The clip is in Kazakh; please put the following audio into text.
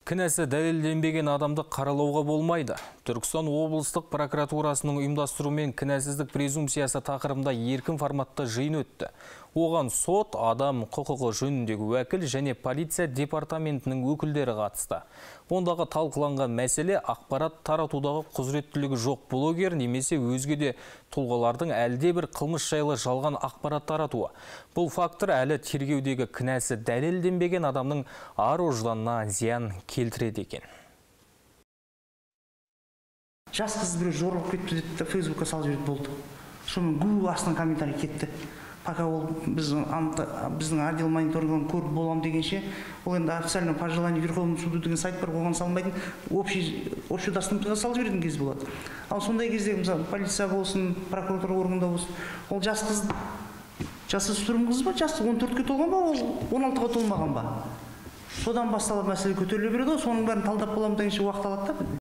Кінәсі дәлелденбеген адамды қаралауға болмайды. Түркістан облыстық прокуратурасының ұйымдастыруымен кінәсіздік презумпциясы тақырыбында еркін форматта жиын өтті. Оған сот, адам құқығы жөніндегі уәкіл және полиция департаментінің өкілдері қатысты. Ондағы талқыланған мәселе ақпарат таратудағы құзыреттілігі жоқ блогер немесе өзге де тұлғалардың әлде бір қылмыс жайлы жалған ақпарат таратуы. Бұл фактор әлі тергеудегі кінәсі дәлелденбеген адамның ар-ожданына зиян келтіреді екен. Жас қыз біреу зорлап кетті деді, Фейсбукқа салып жіберді болды. Сонымен Google астынан комментарий кетті. Пока ол біздің отдел мониторингін көріп болам дегенше, ол енді официально пожелание Верховного суду деген сайт бар, оған салмайтын, общий доступқа салып жіберетін кез болады. Ал сондай кезде полиция болсын, прокуратура органында болсын, ол жас қыз, жасөспірім қыз ба, жасы 14-ке толған ба, ол 16-ға толмаған ба? Содан басталып мәселе көтеріле береді, соның бәрін талдап боламын дегенше уақыт алады да.